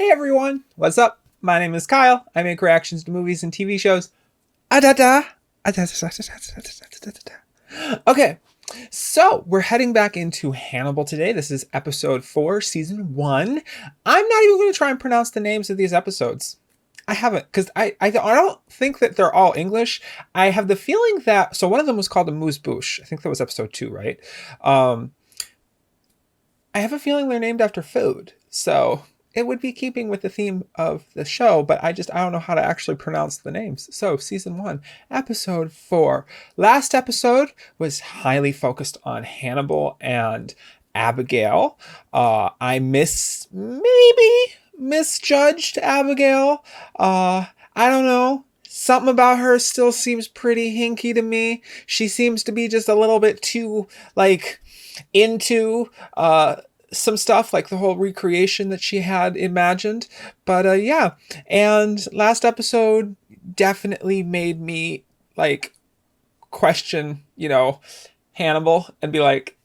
Hey everyone, what's up? My name is Kyle. I make reactions to movies and TV shows. Okay, so we're heading back into Hannibal today. This is episode 4, season 1. I'm not even going to try and pronounce the names of these episodes. I haven't, because I don't think that they're all English. I have the feeling that, so one of them was called a Moose Bouche. I think that was episode 2, right? I have a feeling they're named after food. So it would be keeping with the theme of the show, but I don't know how to actually pronounce the names. So season 1, episode 4. Last episode was highly focused on Hannibal and Abigail. I misjudged Abigail. I don't know. Something about her still seems pretty hinky to me. She seems to be just a little bit too, into some stuff, like the whole recreation that she had imagined. But yeah. And last episode definitely made me, question, Hannibal and be like,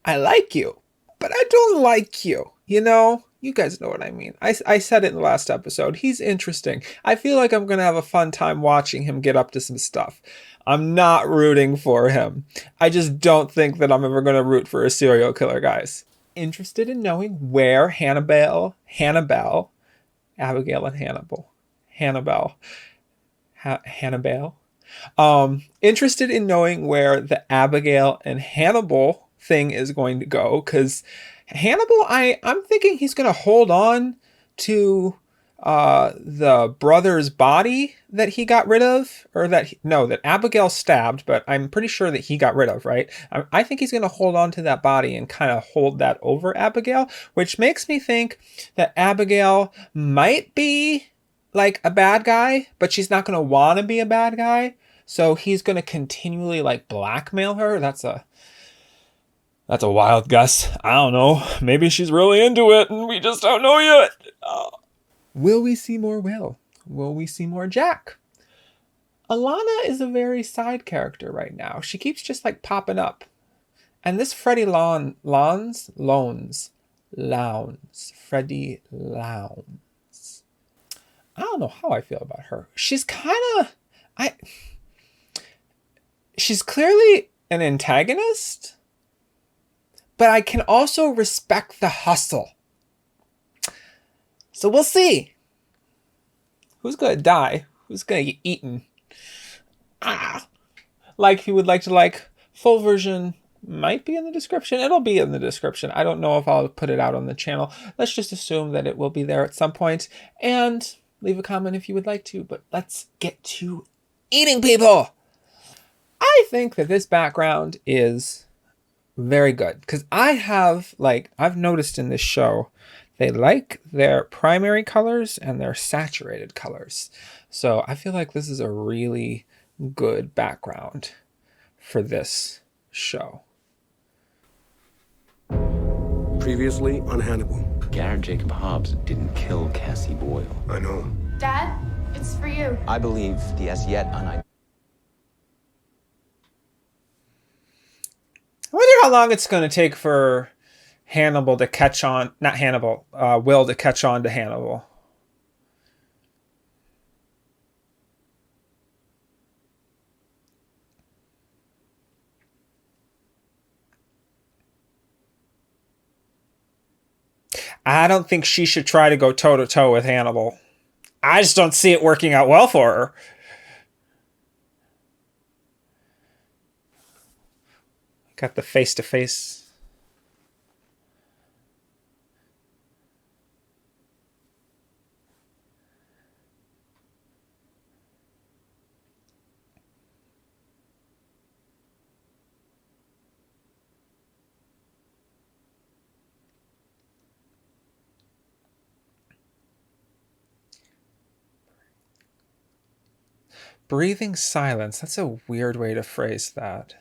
I like you, but I don't like you, You guys know what I mean. I said it in the last episode. He's interesting. I feel like I'm going to have a fun time watching him get up to some stuff. I'm not rooting for him. I just don't think that I'm ever going to root for a serial killer, guys. Interested in knowing where Abigail and Hannibal. Interested in knowing where the Abigail and Hannibal thing is going to go, because Hannibal, I'm thinking he's going to hold on to the brother's body that he got rid of, or that Abigail stabbed, but I'm pretty sure that he got rid of, right? I think he's going to hold on to that body and kind of hold that over Abigail, which makes me think that Abigail might be like a bad guy, but she's not going to want to be a bad guy. So he's going to continually blackmail her. That's a wild guess. I don't know. Maybe she's really into it and we just don't know yet. Will we see more Will? Will we see more Jack? Alana is a very side character right now. She keeps just popping up. And this Freddie Freddie Lounds. I don't know how I feel about her. She's she's clearly an antagonist, but I can also respect the hustle. So we'll see. Who's going to die? Who's going to get eaten? If you would like to full version might be in the description. It'll be in the description. I don't know if I'll put it out on the channel. Let's just assume that it will be there at some point. And leave a comment if you would like to. But let's get to eating people. I think that this background is very good, because I've noticed in this show, they like their primary colors and their saturated colors. So I feel like this is a really good background for this show. Previously on Hannibal. Garrett Jacob Hobbs didn't kill Cassie Boyle. I know. Dad, it's for you. I believe the as yet unidentified. I wonder how long it's going to take for Will to catch on to Hannibal. I don't think she should try to go toe-to-toe with Hannibal. I just don't see it working out well for her. Got the face-to-face. Breathing silence. That's a weird way to phrase that.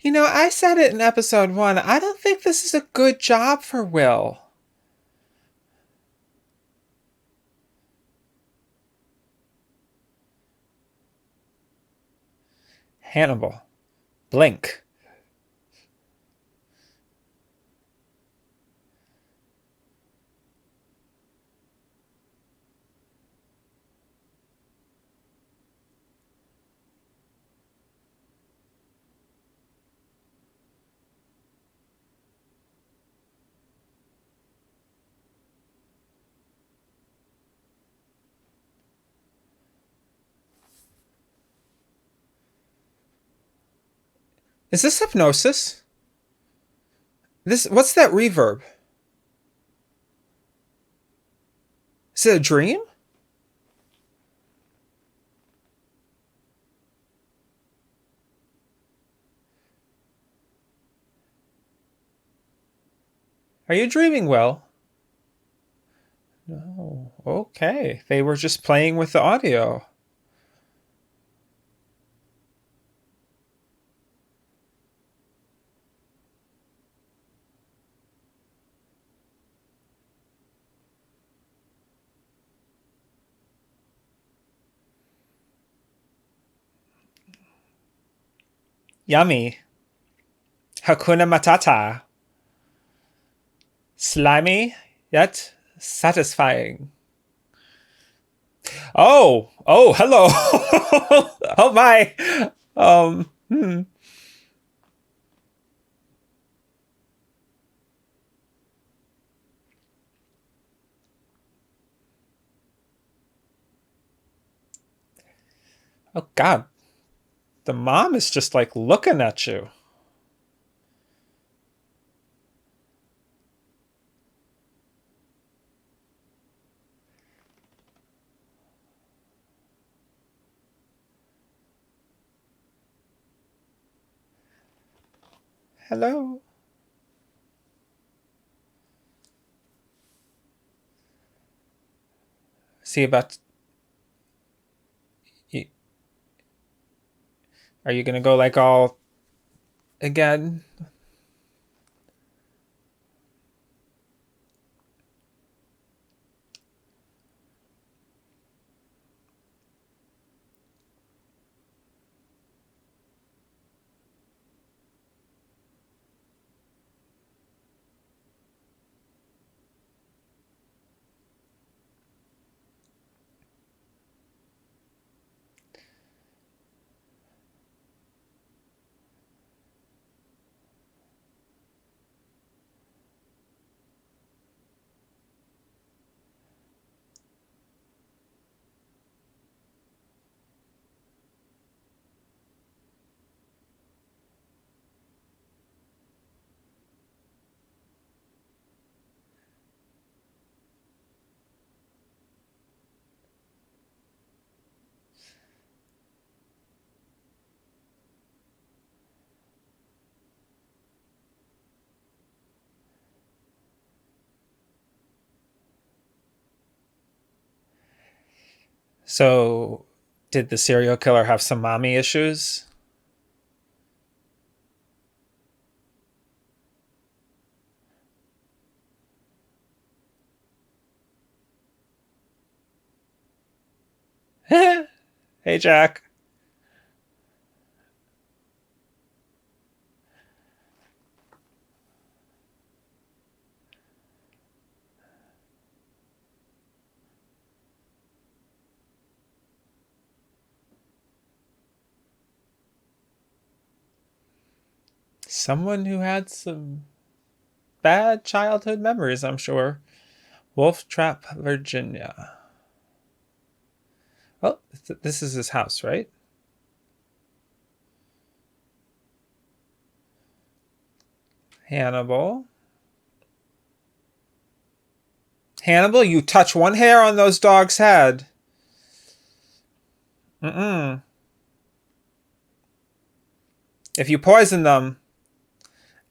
You know, I said it in episode 1. I don't think this is a good job for Will. Hannibal. Blink. Is this hypnosis? What's that reverb? Is it a dream? Are you dreaming, Will? No. Okay. They were just playing with the audio. Yummy. Hakuna Matata. Slimy, yet satisfying. Oh, hello. Oh my. Um, hmm. Oh God. The mom is just like looking at you. Hello. See about. Are you gonna go like all again? So, did the serial killer have some mommy issues? Hey, Jack. Someone who had some bad childhood memories, I'm sure. Wolf Trap, Virginia. Oh, this is his house, right? Hannibal. Hannibal, you touch one hair on those dogs' head. Mm-mm. If you poison them,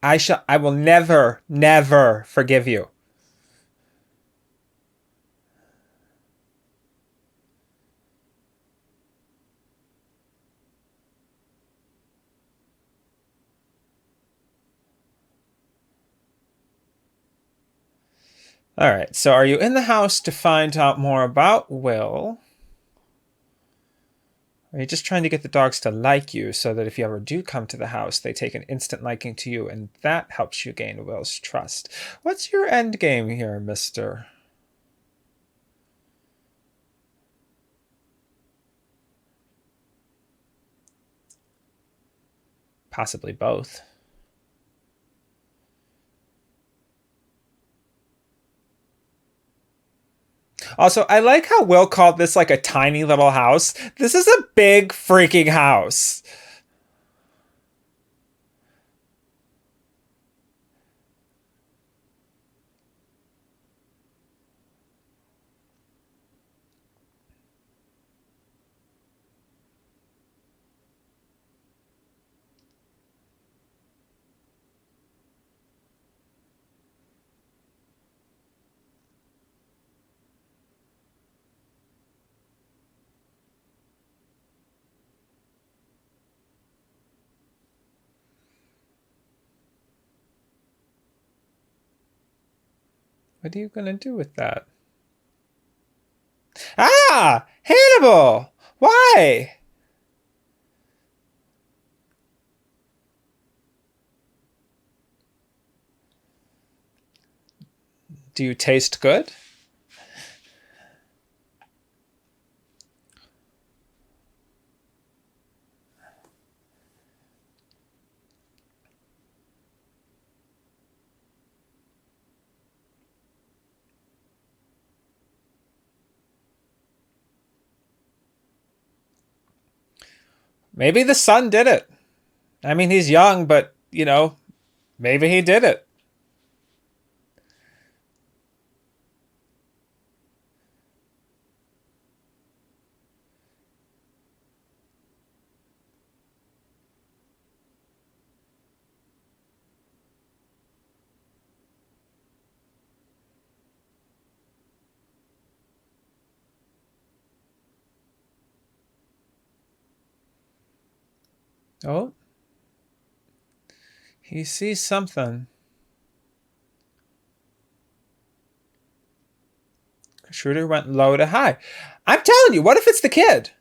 I will never, never forgive you. All right, so are you in the house to find out more about Will? Or are you just trying to get the dogs to like you so that if you ever do come to the house, they take an instant liking to you and that helps you gain Will's trust? What's your end game here, mister? Possibly both. Also, I like how Will called this like a tiny little house. This is a big freaking house. What are you going to do with that? Ah! Hannibal! Why? Do you taste good? Maybe the son did it. I mean, he's young, but, you know, maybe he did it. Oh. He sees something. Shooter went low to high. I'm telling you, what if it's the kid?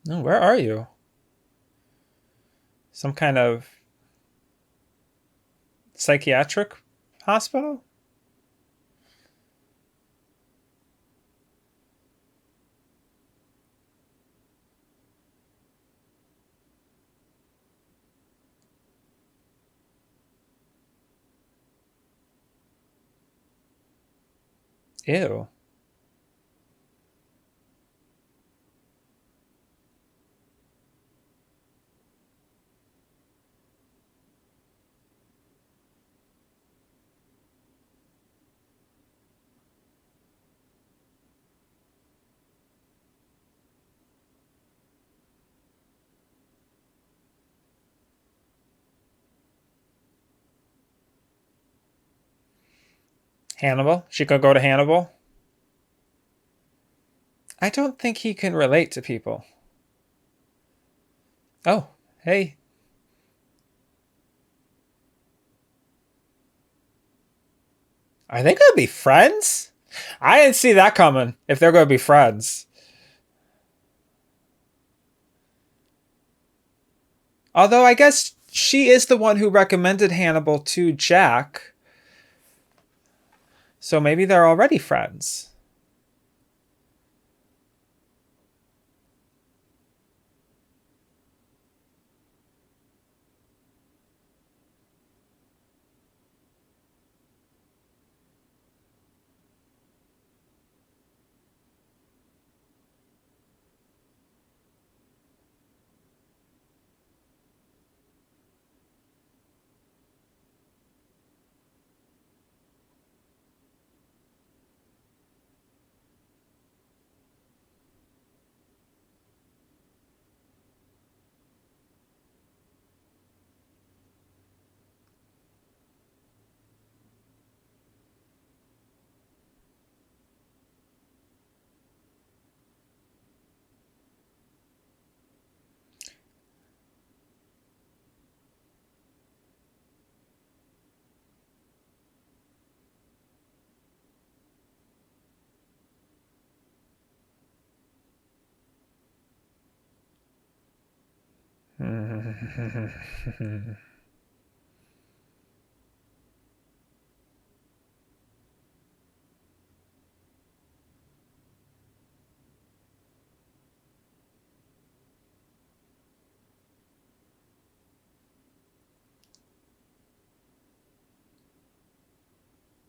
No, where are you? Some kind of psychiatric hospital? Ew. Hannibal? She could go to Hannibal? I don't think he can relate to people. Oh, hey. Are they going to be friends? I didn't see that coming, if they're going to be friends. Although I guess she is the one who recommended Hannibal to Jack. So maybe they're already friends.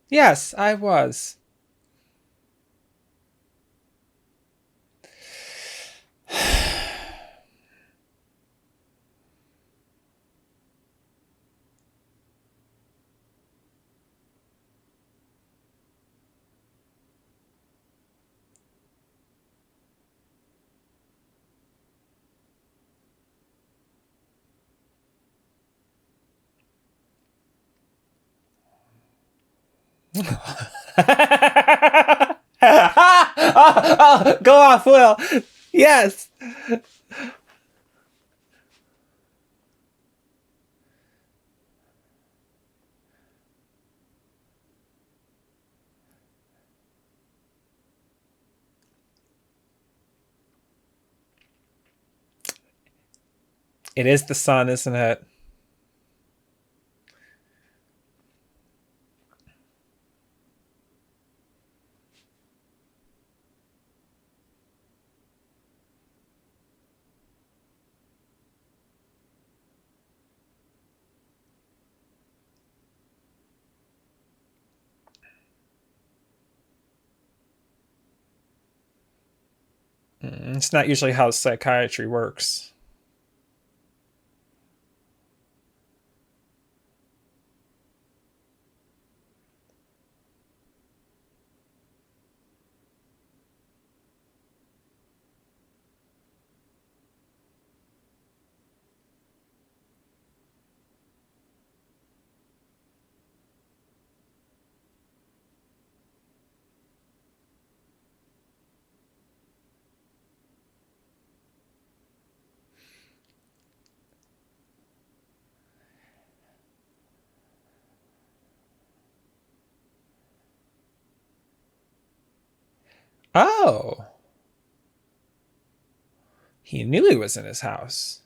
Yes, I was. Go off, Will. Yes. It is the sun, isn't it? It's not usually how psychiatry works. Oh. He knew he was in his house.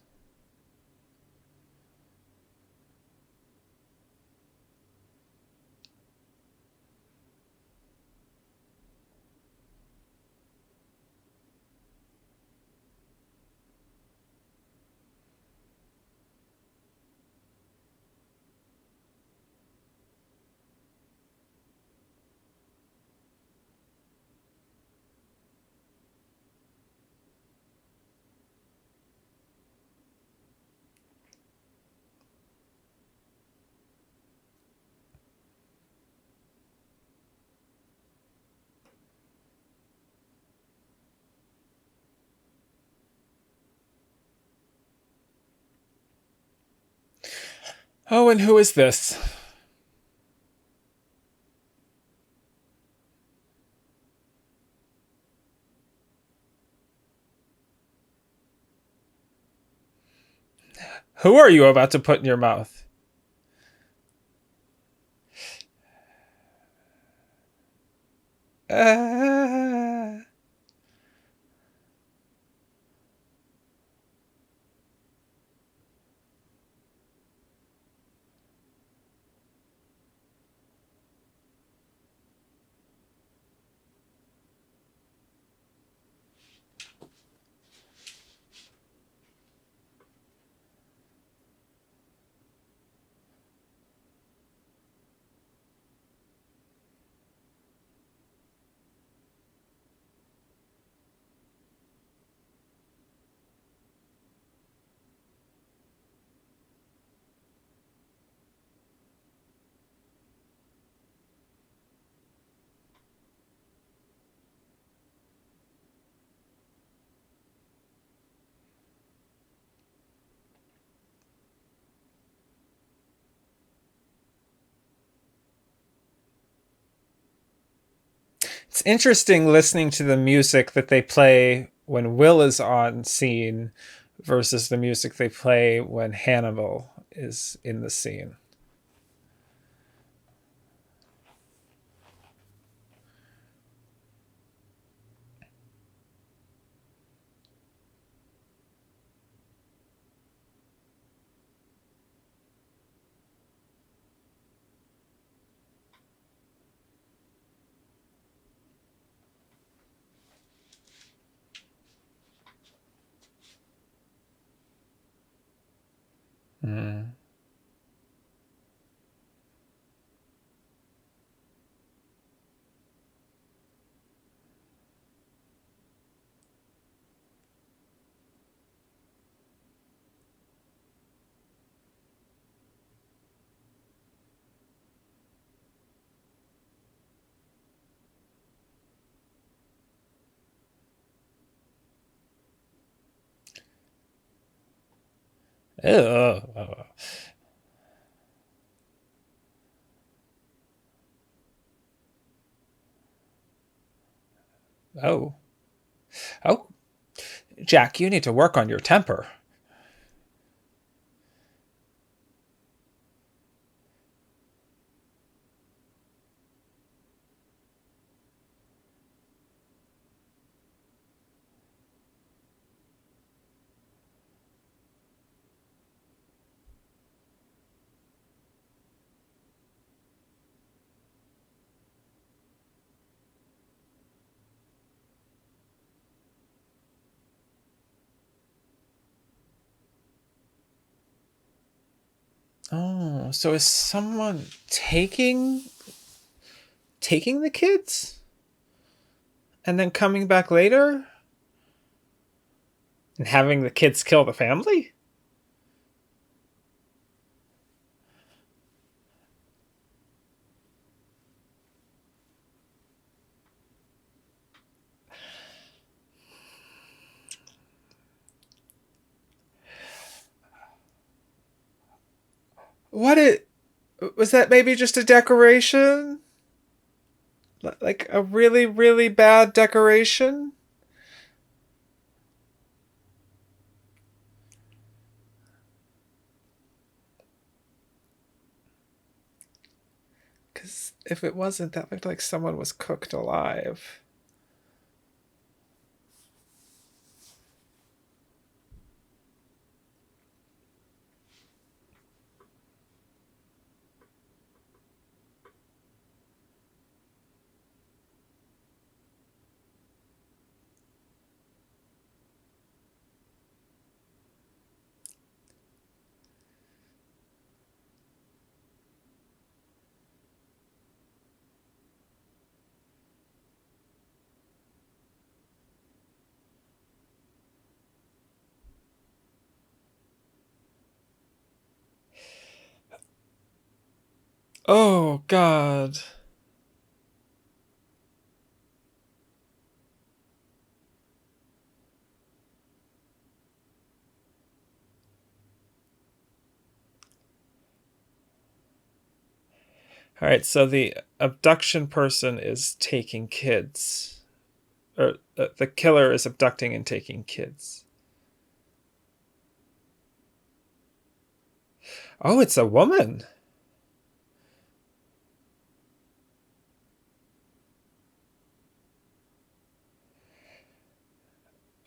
Oh, and who is this? Who are you about to put in your mouth? Uh... It's interesting listening to the music that they play when Will is on scene versus the music they play when Hannibal is in the scene. Ugh. Oh. Oh. Jack, you need to work on your temper. Oh, so is someone taking the kids and then coming back later and having the kids kill the family? What it was that maybe just a decoration? Like a really, really bad decoration? Because if it wasn't, that looked like someone was cooked alive. Oh, God. All right, so the abduction person is taking kids. Or the killer is abducting and taking kids. Oh, it's a woman.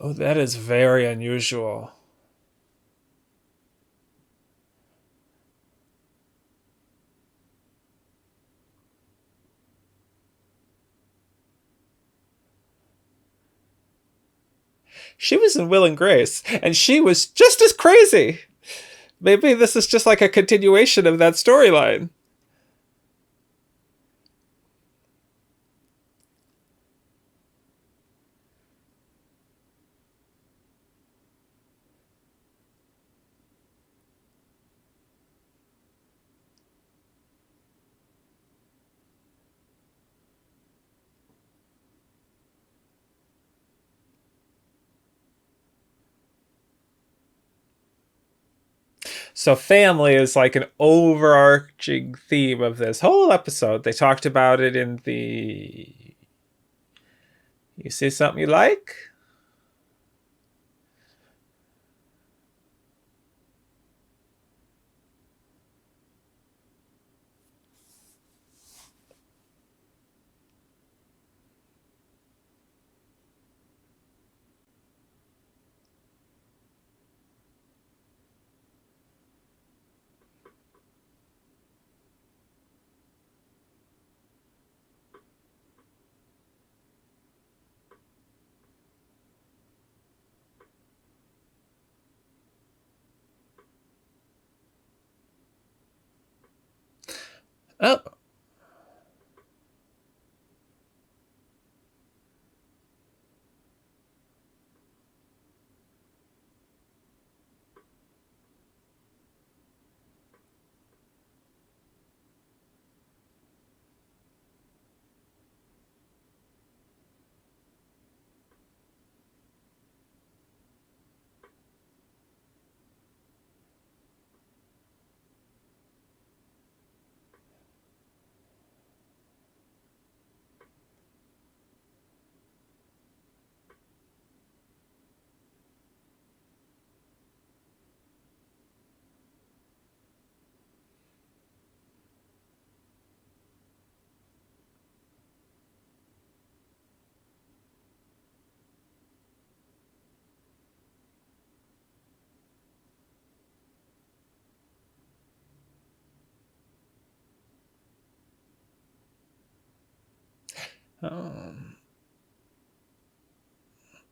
Oh, that is very unusual. She was in Will and Grace, and she was just as crazy. Maybe this is just like a continuation of that storyline. So, family is like an overarching theme of this whole episode. They talked about it in the. You see something you like? Oh, Um,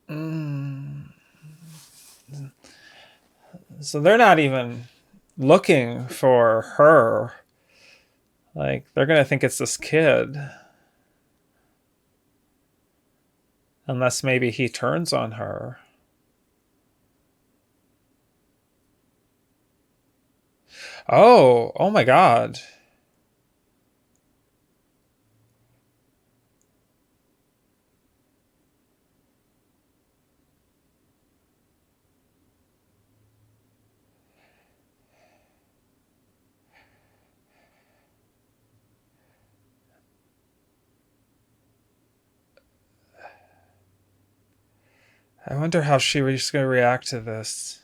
mm. So they're not even looking for her. Like, they're gonna think it's this kid. Unless maybe he turns on her. Oh my God. I wonder how she was going to react to this.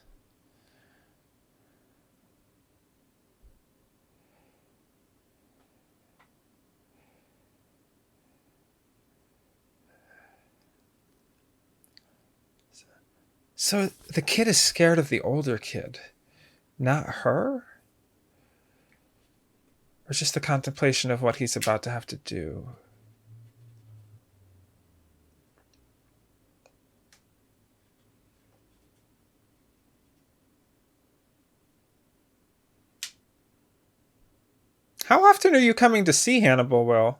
So the kid is scared of the older kid, not her? Or just the contemplation of what he's about to have to do? How often are you coming to see Hannibal, Will?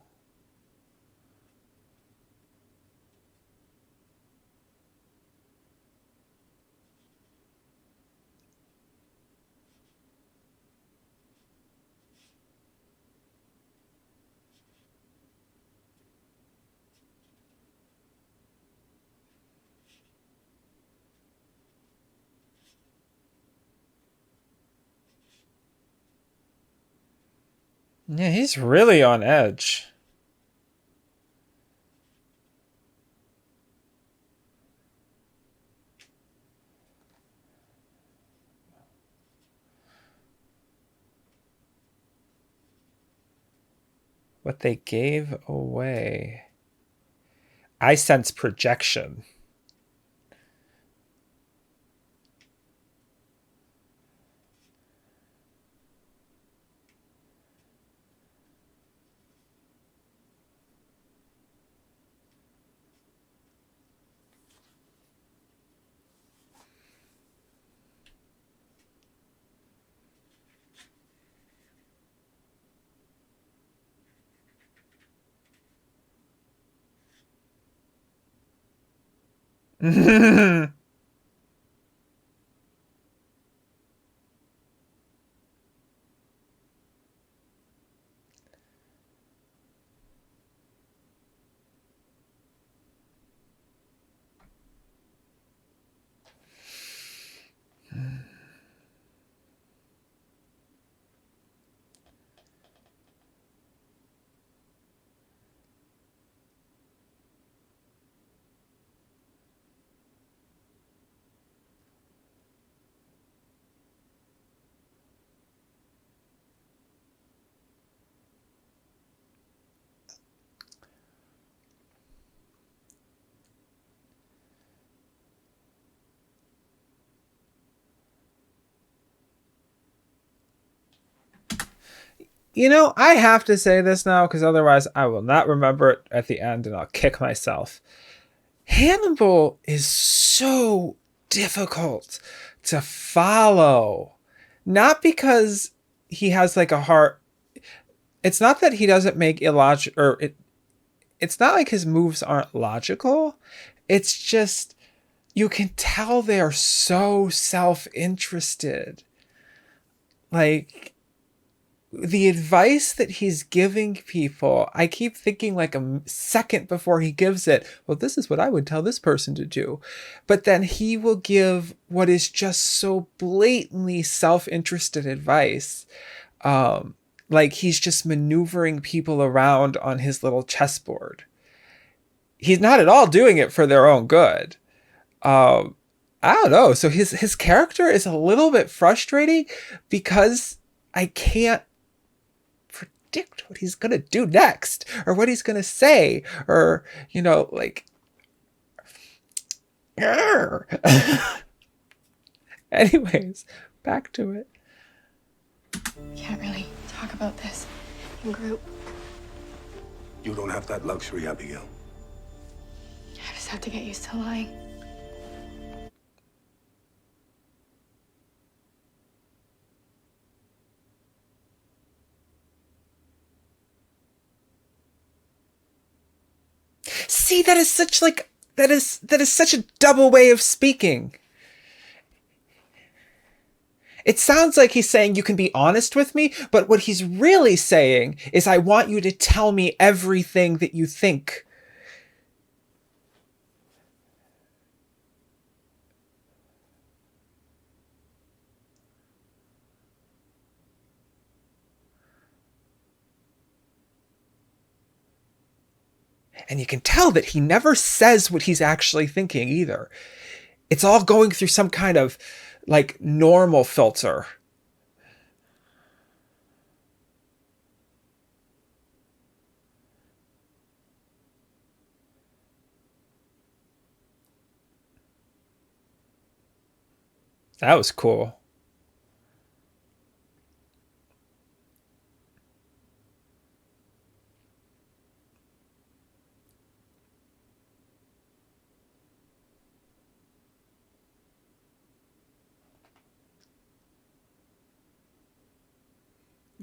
Yeah, he's really on edge. What they gave away. I sense projection. You know, I have to say this now because otherwise I will not remember it at the end and I'll kick myself. Hannibal is so difficult to follow. Not because he has like a heart. It's not that he doesn't make illogical, or it's not like his moves aren't logical. It's just you can tell they are so self-interested. Like, the advice that he's giving people, I keep thinking like a second before he gives it, well, this is what I would tell this person to do. But then he will give what is just so blatantly self-interested advice. Like he's just maneuvering people around on his little chessboard. He's not at all doing it for their own good. I don't know. So his character is a little bit frustrating because I can't predict what he's gonna do next or what he's gonna say, or like anyways, back to it. Can't really talk about this in group. You don't have that luxury, Abigail. I just have to get used to lying. See, that is such like that is such a double way of speaking. It sounds like he's saying you can be honest with me, but what he's really saying is I want you to tell me everything that you think. And you can tell that he never says what he's actually thinking either. It's all going through some kind of like normal filter. That was cool.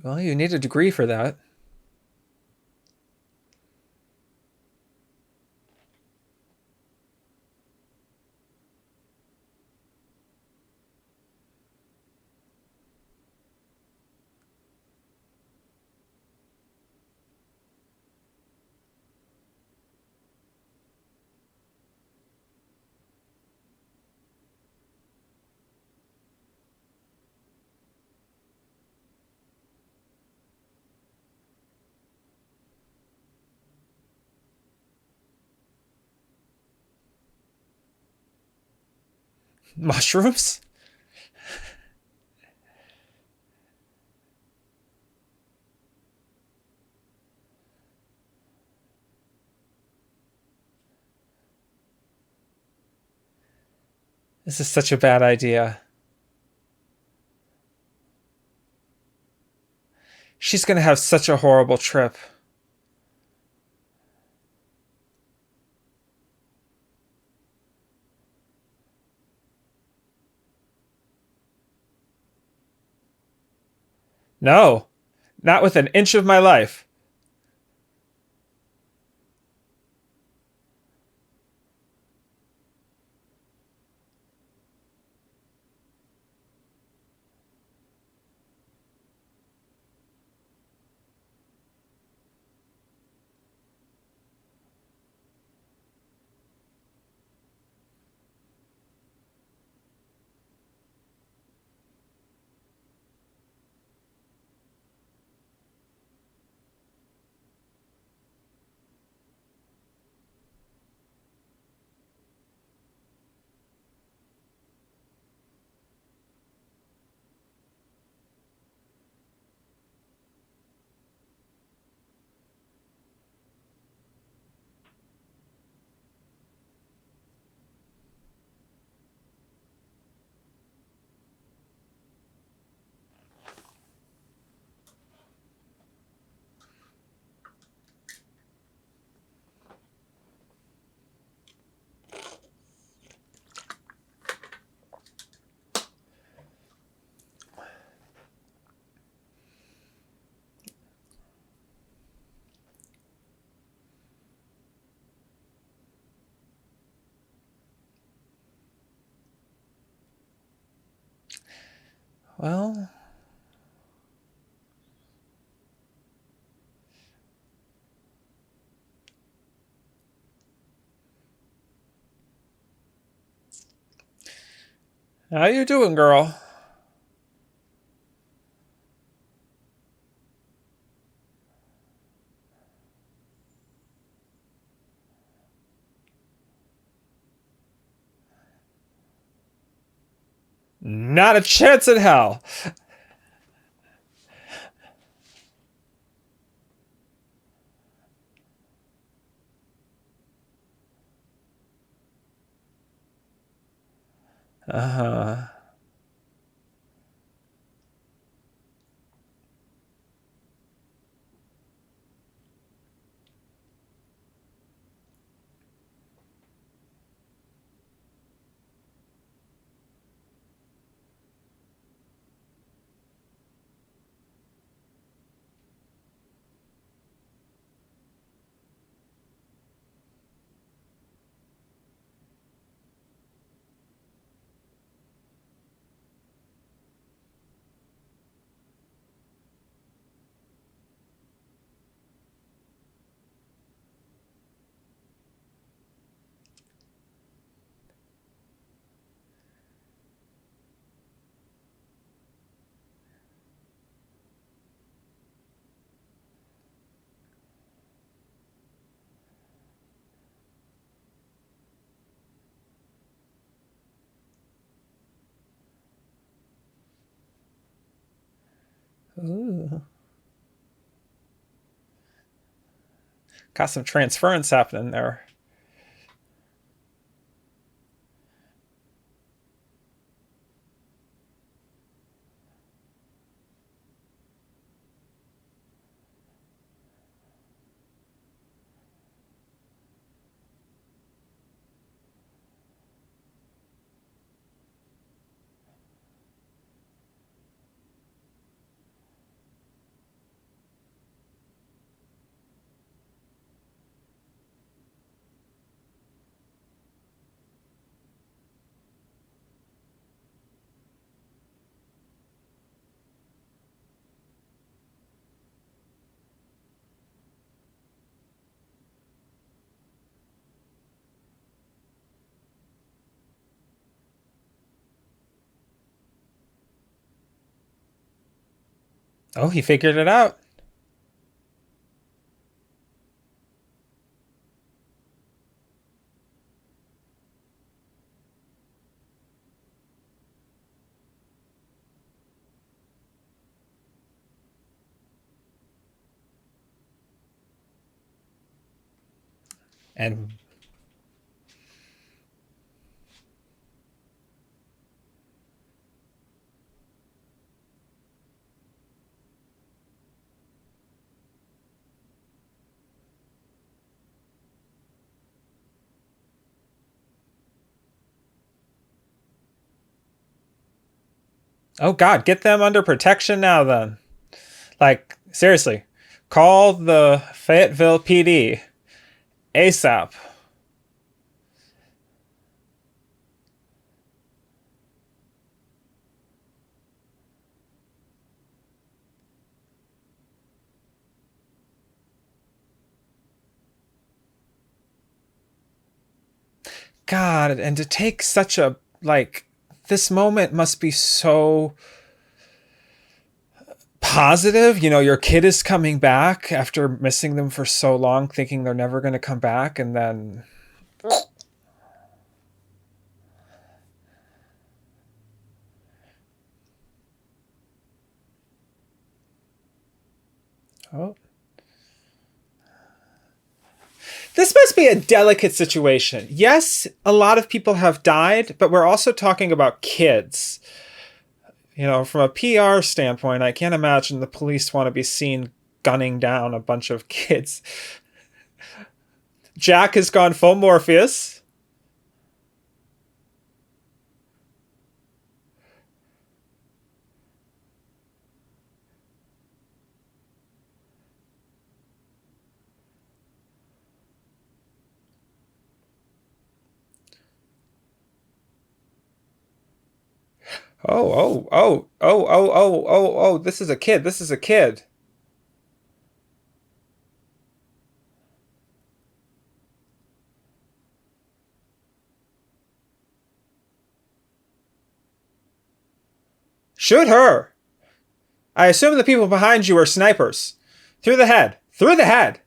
Well, you need a degree for that. Mushrooms? This is such a bad idea. She's going to have such a horrible trip. No, not with an inch of my life. Well, how you doing, girl? Not a chance in hell. Uh-huh. Ooh. Got some transference happening there. Oh, he figured it out. And oh God, get them under protection now then. Like, seriously, call the Fayetteville PD ASAP. God, and to take such a, like, this moment must be so positive. You know, your kid is coming back after missing them for so long, thinking they're never going to come back, and then. Oh. This must be a delicate situation. Yes, a lot of people have died, but we're also talking about kids. You know, from a PR standpoint, I can't imagine the police want to be seen gunning down a bunch of kids. Jack has gone full Morpheus. Oh, this is a kid. This is a kid. Shoot her. I assume the people behind you are snipers. Through the head. Through the head.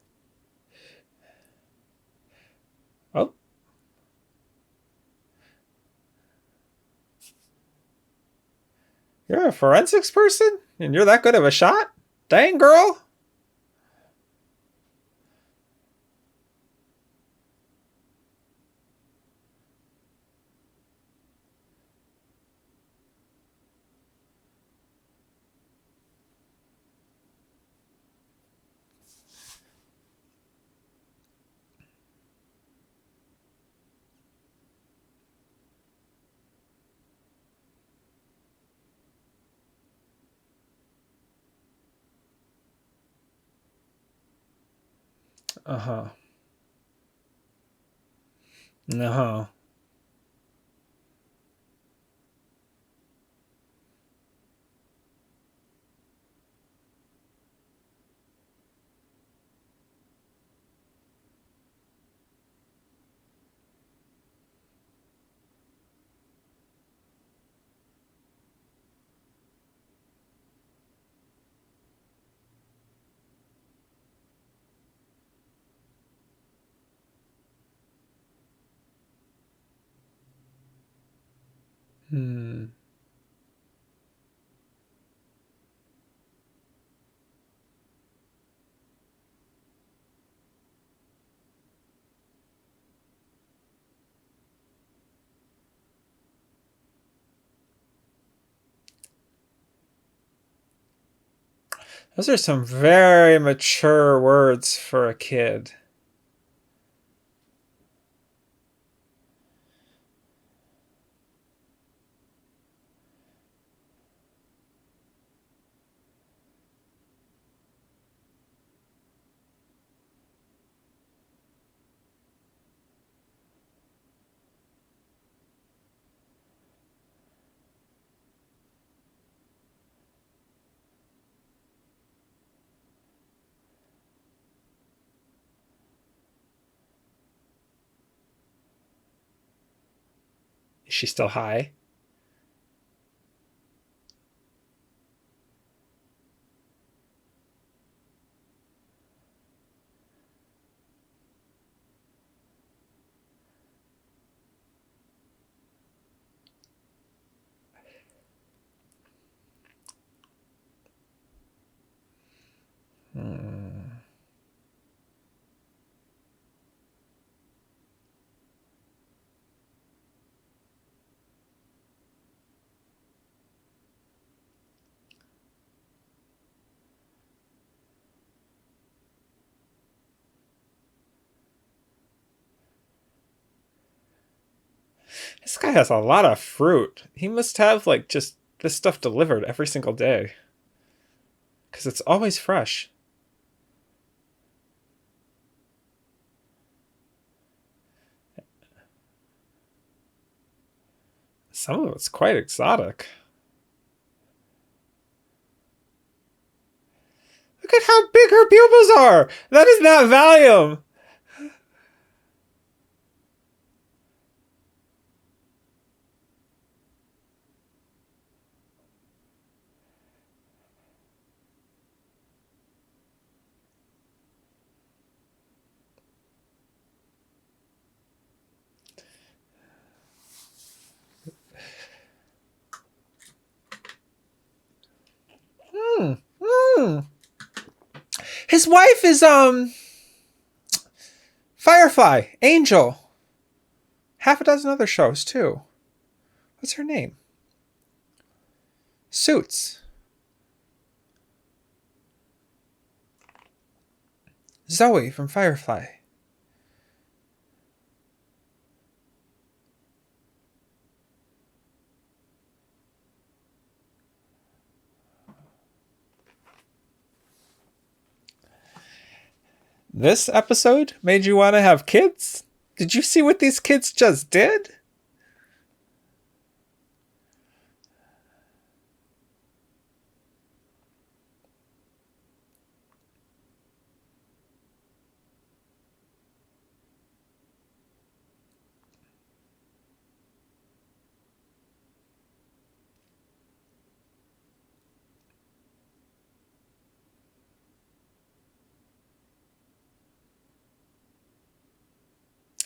Oh. You're a forensics person? And you're that good of a shot? Dang, girl. Uh-huh. Uh-huh. Hmm. Those are some very mature words for a kid. Is she still high? This guy has a lot of fruit. He must have like just this stuff delivered every single day. Because it's always fresh. Some of it's quite exotic. Look at how big her pupils are! That is not Valium! His wife is Firefly, Angel. Half a dozen other shows too. What's her name? Suits. Zoe from Firefly. This episode made you want to have kids? Did you see what these kids just did?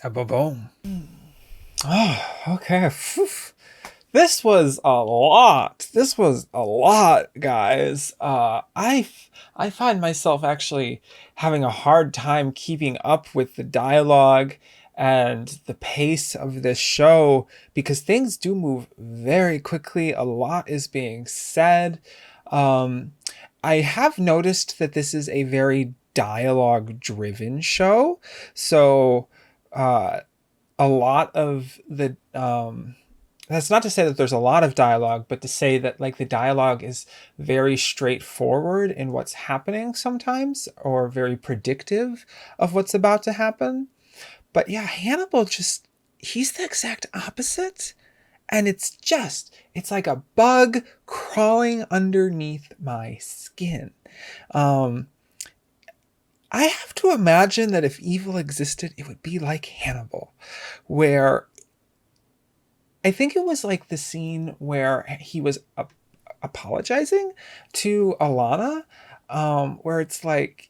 A boom. Oh, okay. Phew. This was a lot. This was a lot, guys. I find myself actually having a hard time keeping up with the dialogue and the pace of this show because things do move very quickly. A lot is being said. I have noticed that this is a very dialogue driven show. So, a lot of the that's not to say that there's a lot of dialogue, but to say that like the dialogue is very straightforward in what's happening sometimes, or very predictive of what's about to happen. But yeah, Hannibal just, he's the exact opposite. And it's like a bug crawling underneath my skin. I have to imagine that if evil existed, it would be like Hannibal, where I think it was like the scene where he was apologizing to Alana, where it's like,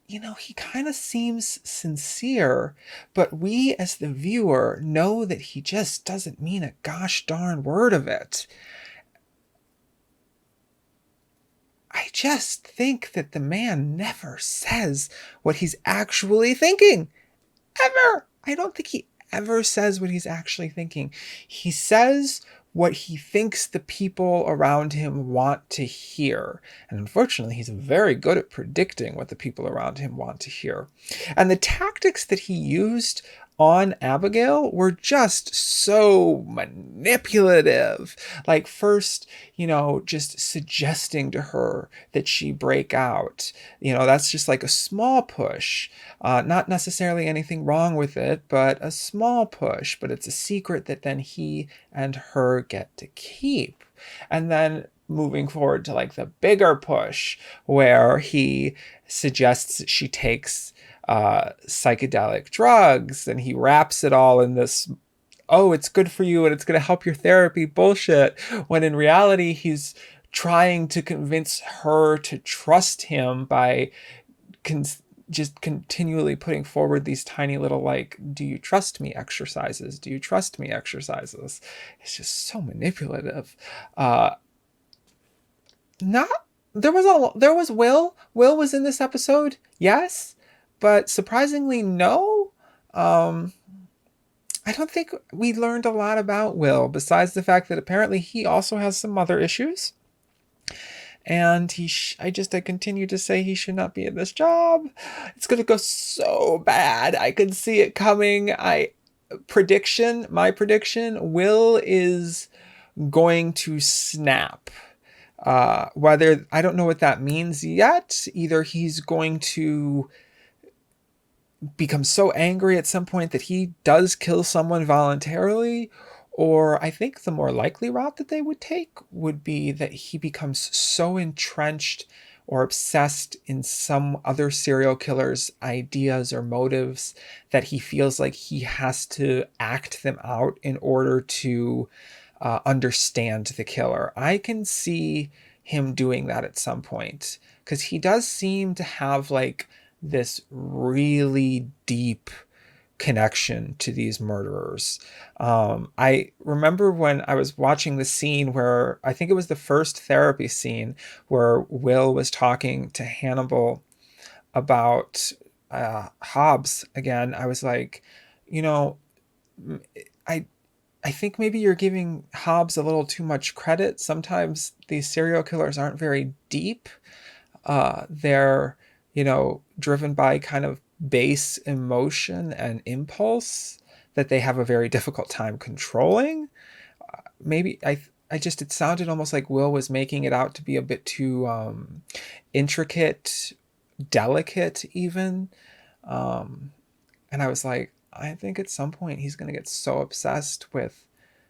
you know, he kind of seems sincere, but we as the viewer know that he just doesn't mean a gosh darn word of it. I just think that the man never says what he's actually thinking. Ever. I don't think he ever says what he's actually thinking. He says what he thinks the people around him want to hear. And unfortunately, he's very good at predicting what the people around him want to hear. And the tactics that he used on Abigail were just so manipulative. Like, first, just suggesting to her that she break out. That's just like a small push. Not necessarily anything wrong with it, but a small push. But it's a secret that then he and her get to keep. And then moving forward to like the bigger push, where he suggests that she takes psychedelic drugs, and he wraps it all in this, oh, it's good for you and it's going to help your therapy bullshit, when in reality he's trying to convince her to trust him by just continually putting forward these tiny little, like, do you trust me exercises, do you trust me exercises. It's just so manipulative. Not there was Will was in this episode, yes, but surprisingly, no. I don't think we learned a lot about Will, besides the fact that apparently he also has some mother issues. And I continue to say he should not be in this job. It's going to go so bad. I could see it coming. My prediction, Will is going to snap. Whether, I don't know what that means yet. Either he's going to become so angry at some point that he does kill someone voluntarily, or I think the more likely route that they would take would be that he becomes so entrenched or obsessed in some other serial killer's ideas or motives that he feels like he has to act them out in order to understand the killer. I can see him doing that at some point, because he does seem to have like this really deep connection to these murderers. I remember when I was watching the scene where, I think it was the first therapy scene, where Will was talking to Hannibal about Hobbs again. I was like, I think maybe you're giving Hobbs a little too much credit. Sometimes these serial killers aren't very deep. They're, driven by kind of base emotion and impulse that they have a very difficult time controlling. Maybe it sounded almost like Will was making it out to be a bit too intricate, delicate even. And I was like, I think at some point he's going to get so obsessed with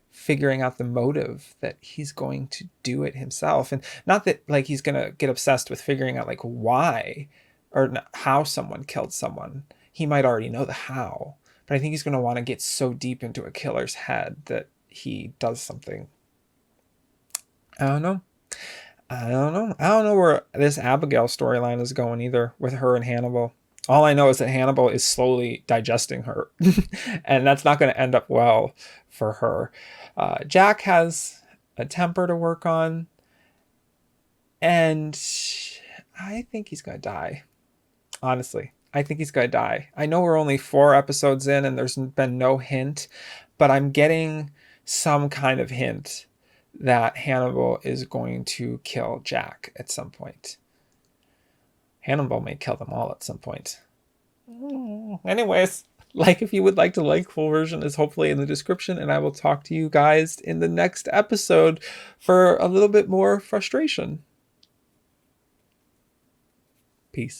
figuring out the motive that he's going to do it himself. And not that like he's going to get obsessed with figuring out like why or how someone killed someone. He might already know the how, but I think he's going to want to get so deep into a killer's head that he does something. I don't know where this Abigail storyline is going either, with her and Hannibal. All I know is that Hannibal is slowly digesting her, and that's not going to end up well for her. Jack has a temper to work on, and I think he's going to die. Honestly, I think he's going to die. I know we're only 4 episodes in and there's been no hint, but I'm getting some kind of hint that Hannibal is going to kill Jack at some point. Hannibal may kill them all at some point. Anyways, if you would like to like, full version is hopefully in the description, and I will talk to you guys in the next episode for a little bit more frustration. Peace.